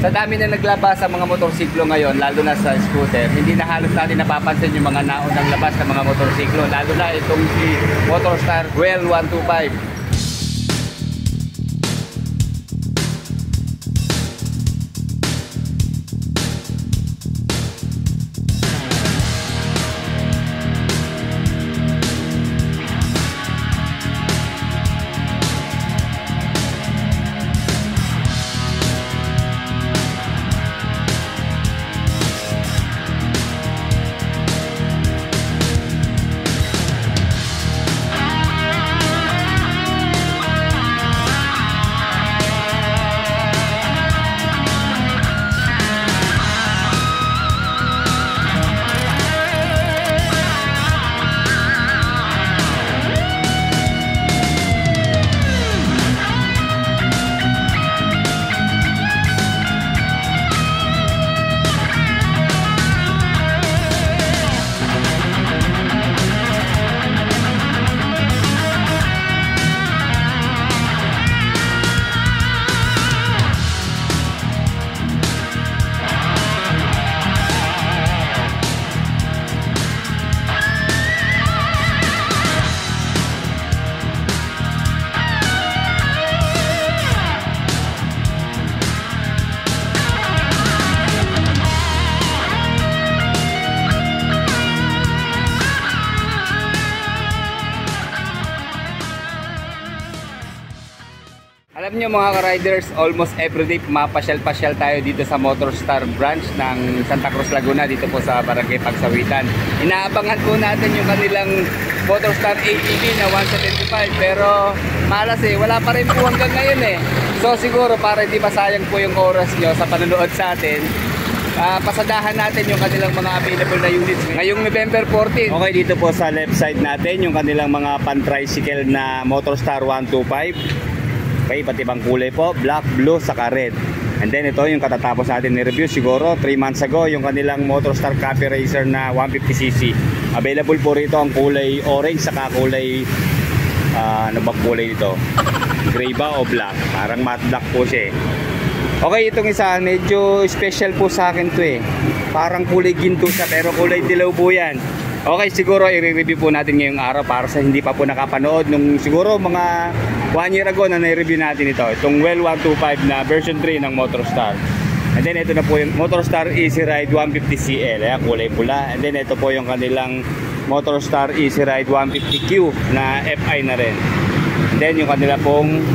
Sa dami na naglabas sa mga motorsiklo ngayon, lalo na sa scooter, hindi na halos natin napapansin yung mga naunang labas ng mga motorsiklo, lalo na itong si Motorstar Well 125. Alam nyo mga ka-riders, almost everyday mapasyal-pasyal tayo dito sa Motorstar branch ng Santa Cruz, Laguna, dito po sa Barangay Pagsawitan. Inaabangan po natin yung kanilang Motorstar ATV na 175, pero malas wala pa rin po hanggang ngayon So siguro para hindi masayang po yung oras nyo sa panonood sa atin, pasadahan natin yung kanilang mga available na units ngayong November 14. Okay, dito po sa left side natin yung kanilang mga pan-tricycle na Motorstar 125. Okay, iba't ibang kulay po, black, blue, saka red. And then ito yung katatapos natin ni-review siguro 3 months ago, yung kanilang Motorstar Cafe Racer na 150cc. Available po rito ang kulay orange saka kulay ano ba kulay nito? Gray ba o black? Parang matte black po siya Okay, itong isa medyo special po sa akin to Parang kulay ginto siya pero kulay dilaw po yan. Okay, siguro i-review po natin ngayong araw para sa hindi pa po nakapanood nung siguro mga 1 year ago na na-review natin ito. Itong Well 125 na version 3 ng Motorstar. And then ito na po yung Motorstar Easy Ride 150CL. Ayan, kulay pula. And then ito po yung kanilang Motorstar Easy Ride 150Q na FI na rin. And then yung kanila pong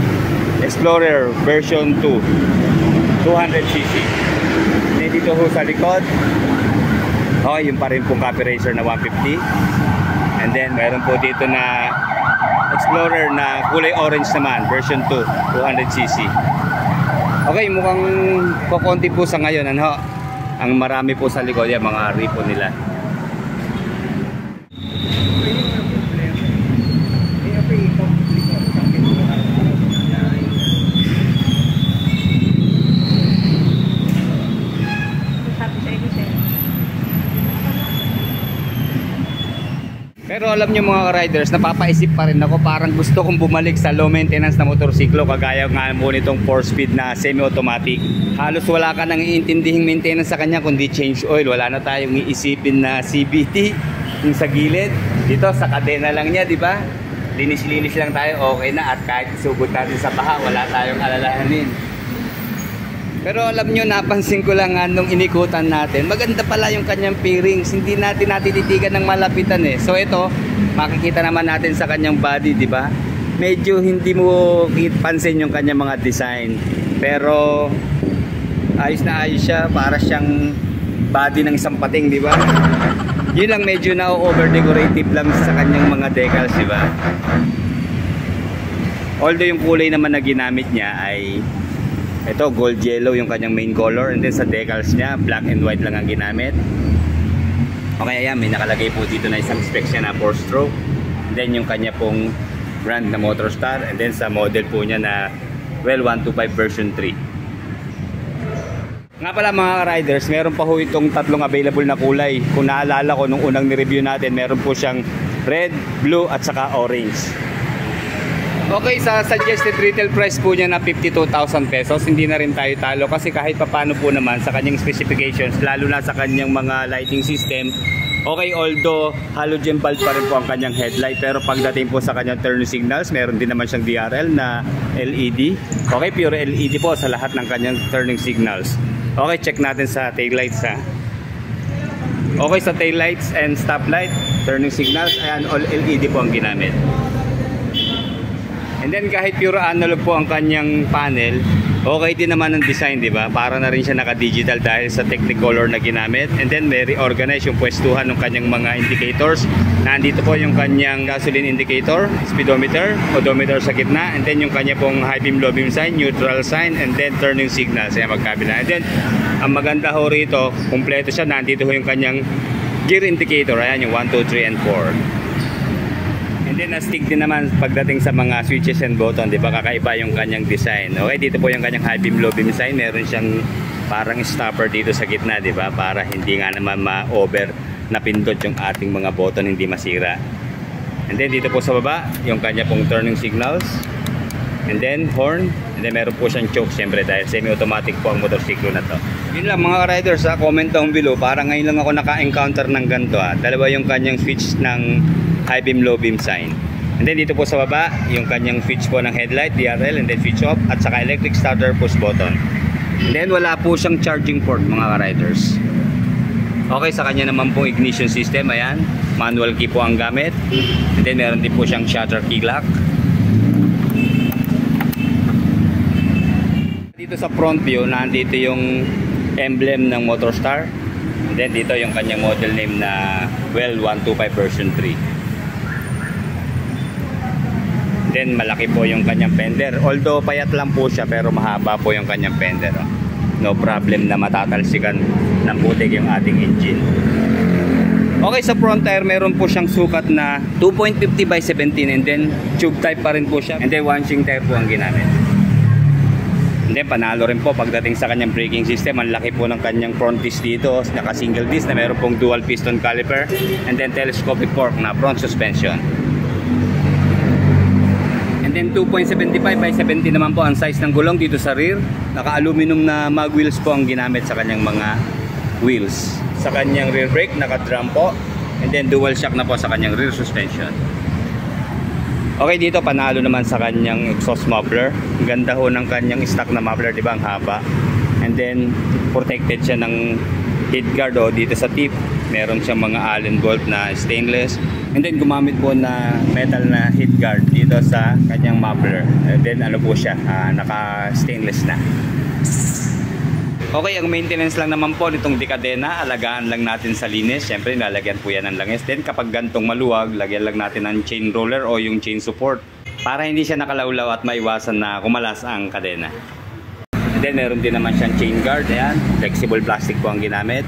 Explorer version 2 200cc. And then dito po sa likod, okay, yung pa rin pong Cafe Racer na 150. And then meron po dito na Explorer na kulay orange naman, version 2, 200cc. Okay, mukhang kukunti po sa ngayon, ang marami po sa likod, yung mga ripo nila. Pero alam nyo mga riders, napapaisip pa rin ako, parang gusto kong bumalik sa low maintenance na motorsiklo kagaya nga mo nitong 4-speed na semi-automatic. Halos wala ka nang iintindihing maintenance sa kanya kundi change oil. Wala na tayong iisipin na CVT yung sa gilid. Dito sa kadena lang niya, di ba? Linis-linis lang tayo, okay na. At kahit isugod natin sa baha, wala tayong alalahanin. Pero alam nyo, napansin ko lang nung inikutan natin, maganda pala yung kanyang fairings. Hindi natin natititigan ng malapitan So ito, makikita naman natin sa kanyang body, di ba? Medyo hindi mo pansin yung kanyang mga design. Pero ayos na ayos siya, para siyang body ng isang pating, di ba? Yun lang, medyo na-over decorative lang sa kanyang mga decals, di ba? Although yung kulay naman na ginamit niya ay ito, gold yellow yung kanyang main color. And then sa decals niya, black and white lang ang ginamit. Okay, ayan, may nakalagay po dito na isang specs niya na 4-stroke. And then yung kanya pong brand na Motorstar. And then sa model po niya na Well 125 version 3. Nga pala mga riders, meron pa ho itong tatlong available na kulay. Kung naalala ko nung unang ni-review natin, meron po siyang red, blue at saka orange. Okay, sa suggested retail price po niya na 52,000 pesos, hindi na rin tayo talo kasi kahit papano po naman sa kanyang specifications, lalo na sa kanyang mga lighting system, okay, although halogen bulb pa rin po ang kanyang headlight, pero pagdating po sa kanyang turn signals, meron din naman siyang DRL na LED. Okay, pure LED po sa lahat ng kanyang turning signals. Okay, check natin sa taillights ha. Okay, sa taillights and stoplight, turning signals, ayan, all LED po ang ginamit. And then kahit pure analog po ang kanyang panel, okay din naman ang design, di ba? Para na rin siya naka-digital dahil sa Technicolor na ginamit. And then very organized yung pwestuhan ng kanyang mga indicators. Nandito po yung kanyang gasoline indicator, speedometer, odometer sa gitna, and then yung kanya pong high beam, low beam sign, neutral sign, and then turning signal sa magkabila. And then ang maganda ho rito, kumpleto siya. Nandito ho yung kanyang gear indicator, ayan yung 1, 2, 3, and 4. And then astig din naman pagdating sa mga switches and button, di ba, kakaiba yung kanyang design. Okay, dito po yung kanyang high beam, low beam sign, meron siyang parang stopper dito sa gitna, di ba, para hindi nga naman ma-over na pindot yung ating mga button, hindi masira. And then dito po sa baba, yung kanya pong turning signals, and then horn, and then meron po siyang choke syempre dahil semi-automatic po ang motorsiklo na to. Yun lang mga riders ha, comment down below, para ngayon lang ako naka-encounter ng ganito ha. Dalawa yung kanyang switch ng high beam, low beam sign. And then dito po sa baba, yung kanyang switch po ng headlight, DRL, and then switch off, at saka electric starter push button. And then wala po siyang charging port mga riders. Okay, sa kanya naman pong ignition system, ayan, manual key po ang gamit. And then meron din po siyang shutter key lock. Dito sa front view, nandito yung emblem ng Motorstar. And then dito yung kanyang model name na Well 125 version 3. Then malaki po yung kanyang fender. Although payat lang po siya, pero mahaba po yung kanyang fender. No problem na matatalsikan ng putik yung ating engine. Okay, sa front tire meron po siyang sukat na 2.50 by 17, and then tube type pa rin po siya. And then one-shing tire po ang ginamit. And then panalo rin po pagdating sa kanyang braking system. Ang laki po ng kanyang front disc dito, naka single disc na meron pong dual piston caliper, and then telescopic fork na front suspension. And then 2.75 by 70 naman po ang size ng gulong dito sa rear. Naka-aluminum na mag wheels po ang ginamit sa kanyang mga wheels. Sa kanyang rear brake, naka-drum po. And then dual shock na po sa kanyang rear suspension. Okay, dito panalo naman sa kanyang exhaust muffler. Ganda ho ng kanyang stock na muffler, di ba? Ang haba. And then protected siya ng head guard dito sa tip. Meron siyang mga Allen bolt na stainless. And then gumamit po na metal na head guard dito sa kanyang muffler. And then ano po siya, naka stainless na. Okay, ang maintenance lang naman po nitong dekadena, alagaan lang natin sa linis. Siyempre, lalagyan po yan ng langis. Then kapag gantong maluwag, lagyan lang natin ng chain roller o yung chain support para hindi siya nakalawlaw at maiwasan na kumalas ang kadena. And then meron din naman siyang chain guard. Ayan, flexible plastic po ang ginamit.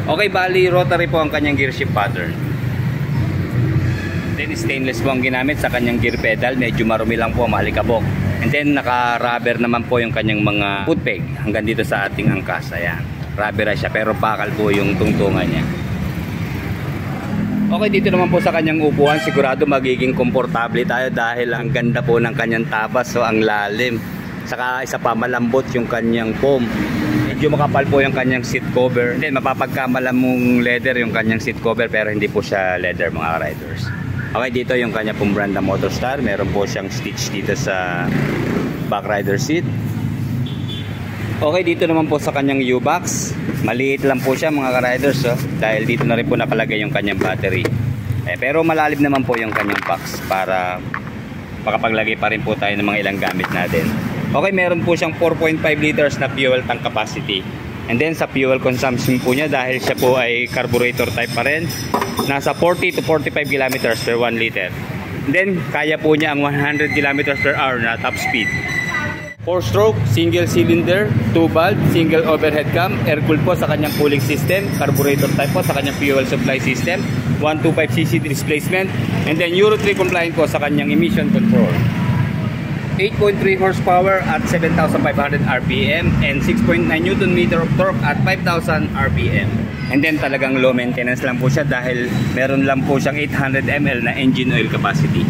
Okay, bali rotary po ang kanyang gear shift pattern. Then stainless po ang ginamit sa kanyang gear pedal. Medyo marumi lang po, malikabok. And then naka-rubber naman po yung kanyang mga foot peg hanggang dito sa ating angkas. Ayan, rubber siya pero bakal po yung tungtungan niya. Okay, dito naman po sa kanyang upuan, sigurado magiging komportable tayo dahil ang ganda po ng kanyang tabas, so ang lalim. Saka isa pa, malambot yung kanyang foam. Medyo makapal po yung kanyang seat cover. And then mapapagkamalan mong leather yung kanyang seat cover, pero hindi po siya leather mga riders. Okay, dito yung kanya pong brand na Motorstar. Meron po siyang stitch dito sa back rider seat. Okay, dito naman po sa kanyang U-box. Maliit lang po siya mga riders, dahil dito na rin po nakalagay yung kanyang battery. Pero malalim naman po yung kanyang box para makapaglagay pa rin po tayo ng mga ilang gamit natin. Okay, meron po siyang 4.5 liters na fuel tank capacity. And then sa fuel consumption po niya, dahil siya po ay carburetor type pa rin, nasa 40 to 45 kilometers per 1 liter. And then kaya po niya ang 100 kilometers per hour na top speed. 4-stroke, single cylinder, 2-valve, single overhead cam, air-cooled po sa kanyang cooling system, carburetor type po sa kanyang fuel supply system, 125cc displacement, and then Euro 3 compliant po sa kanyang emission control. 8.3 horsepower at 7,500 RPM and 6.9 Newton meter of torque at 5,000 RPM. And then talagang low maintenance lang po siya dahil meron lang po siyang 800 ml na engine oil capacity.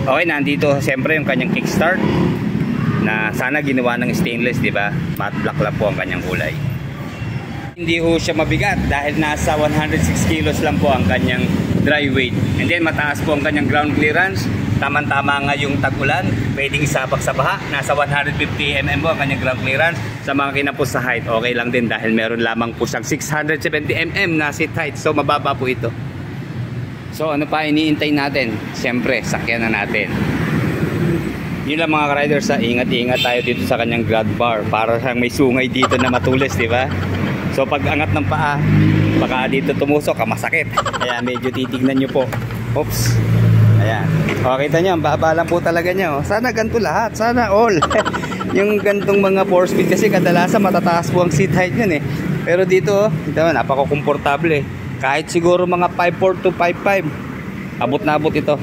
Okay, nandito siyempre yung kanyang kickstart na sana ginawa ng stainless, di ba? Matte black lang po ang kanyang kulay. Hindi ho siya mabigat dahil nasa 106 kilos lang po ang kanyang dry weight. And then mataas po ang kanyang ground clearance. Tamang-tama nga yung tag-ulan, pwedeng isabak sa baha. Nasa 150 mm po ang kanyang ground clearance. Sa mga kinapos sa height, okay lang din dahil meron lamang po siyang 670 mm na seat height. So mababa po ito. So ano pa iniintay natin? Siyempre, sakyan na natin. Yun lang mga ka-riders, ingat-ingat tayo dito sa kanyang grab bar. Para siyang may sungay dito na matulis, di ba? So pag angat ng paa, baka dito tumusok, masakit. Kaya medyo titignan nyo po. Oops. Ayan. O, kita nyo, ang baba lang po talaga nyo. Sana ganito lahat. Sana all. Yung gantong mga 4-speed kasi kadalasan matataas po ang seat height yun eh. Pero dito, ito, napaka-komportable eh. Kahit siguro mga 5'4" to 5'5", abot na abot ito.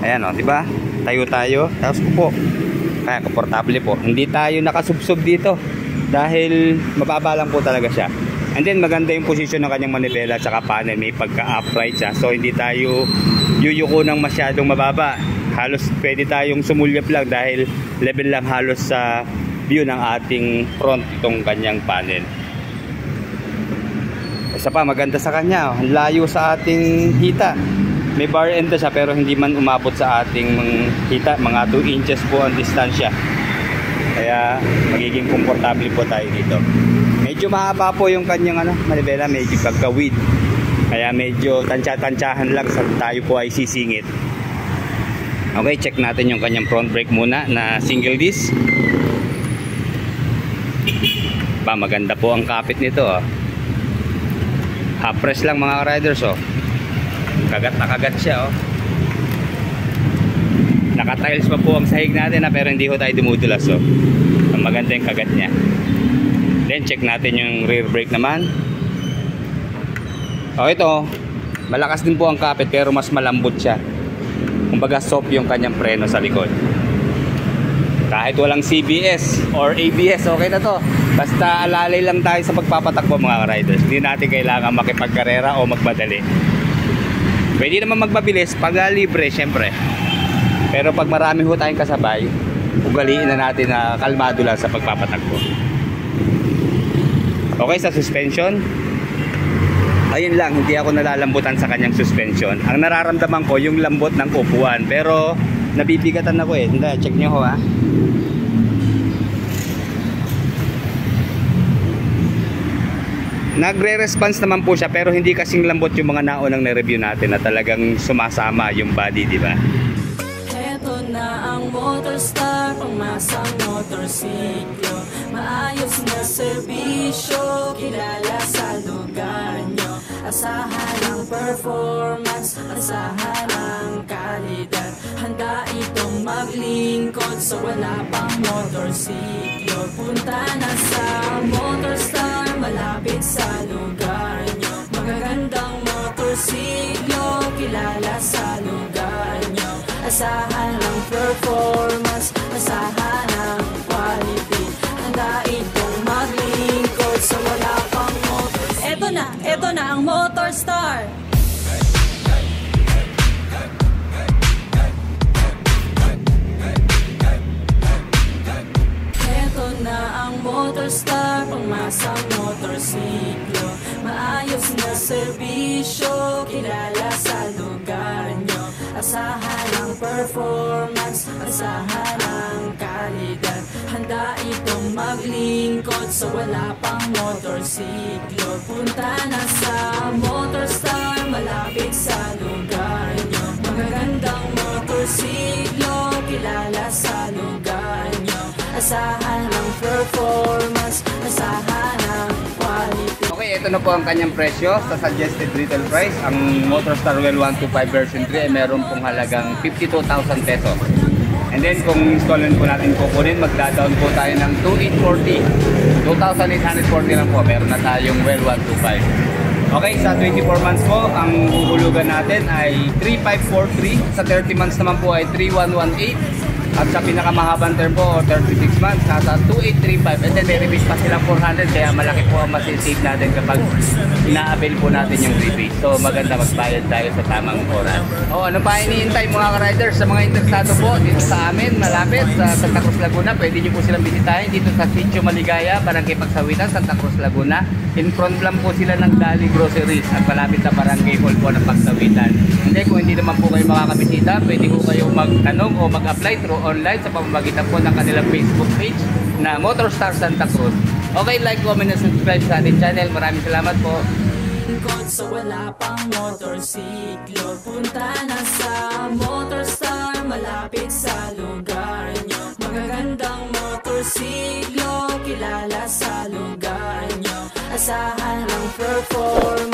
Ayan o, diba? Tayo tayo. Tapos po. Kaya komportable po. Hindi tayo nakasubsob dito. Dahil mababa lang po talaga siya. And then maganda yung posisyon ng kanyang manibela at saka panel. May pagka-upright siya. So hindi tayo yuyuko ng masyadong mababa. Halos pwede tayong sumulyap lang dahil level lang halos sa view ng ating front itong kanyang panel. Isa pa, maganda sa kanya. Layo sa ating hita. May bar end siya pero hindi man umabot sa ating hita. Mga 2 inches po ang distansya. Kaya magiging komportable po tayo dito. Medyo mahaba po yung kanyang manibela, medyo pagka-width. Kaya medyo tansya-tansyahan lang sa tayo po ay sisingit. Okay, check natin yung kanyang front brake muna na single disc. Ba, maganda po ang kapit nito. Half press lang mga riders. Kagat na kagat siya. Naka-tiles pa po ang sahig natin pero hindi ko tayo dumudulas. Maganda yung kagat niya. Then check natin yung rear brake naman. Ito, malakas din po ang kapit pero mas malambot siya. Kumbaga soft yung kanyang preno sa likod. Kahit walang CBS or ABS, okay na to. Basta alalay lang tayo sa pagpapatakbo mga riders. Hindi natin kailangan makipagkarera o magmadali. Pwede naman magmabilis pag libre syempre. Pero pag marami ho tayong kasabay, ugaliin na natin na kalmado lang sa pagpapatakbo. Okay, sa suspension, ayun lang, hindi ako nalalambutan sa kanyang suspension. Ang nararamdaman ko yung lambot ng upuan, pero nabibigatan ako eh. Hindi, check nyo ho ha. Nagre-response naman po siya pero hindi kasing lambot yung mga naunang na-review natin na talagang sumasama yung body, di ba? Heto na ang Motorstar, pangmasang motorsiklo. Maayos na serbisyo, kilala sa lugar nyo. Asahan ang performance, asahan ang kalidad. Handa itong maglingkod sa wala pang motorsiklo. Punta na sa Motorstar, malapit sa lugar nyo. Magagandang motorsiklo, kilala sa lugar nyo. Asahan ang performance, asahan ang quality. Handa itong maglingkod sa wala pang motor. Eto na ang Motorstar. Eto na ang Motorstar, pangmasang motorsiklo. Maayos na serbisyo, kilala sa lugar nyo. Asahan ang performance, asahan ang kalidad. Handa itong maglingkod sa wala pang motorsiklo. Punta na sa Motorstar, malapit sa lugar nyo. Magagandang motorsiklo, kilala sa lugar nyo. Asahan ang performance, asahan ang quality. Okay, ito na po ang kanyang presyo sa suggested retail price. Ang Motorstar Well 125 version 3 ay meron pong halagang 52,000 pesos. And then kung installment po natin kukunin, magda-down po tayo ng 2,840. 2,840 lang po. Meron na tayong Well 125. Okay, sa 24 months po, ang uhulugan natin ay 3,543. Sa 30 months naman po ay 3,118. At sa pinakamahabang term po, 36 months, nasa 2,835. And then may rebate pa silang 400, kaya malaki po ang masisave natin kapag ina-avail po natin yung rebate. So maganda magbayad tayo sa tamang oras. O ano pa iniintay mga ka-riders? Sa mga interesado po dito sa amin, malapit sa Santa Cruz, Laguna, pwede nyo po silang bisitahin dito sa Sitio Maligaya, Barangay Pagsawitan, Santa Cruz, Laguna. In front lang po sila ng Dali Groceries at malapit na Barangay Hall po ng Pagsawitan. Hindi, kung hindi naman po kayo makakabisita, pwede po kayo magtanong o mag-apply through online sa pamamagitan po ng kanilang Facebook page na Motorstar Santa Cruz. Okay, like, comment, and subscribe sa ating channel. Maraming salamat po. Kung sa wala pang motorsiklo, punta na sa Motorstar, malapit sa lugar nyo. Magagandang motorsiklo, kilala sa lugar nyo. Asahan ang performance.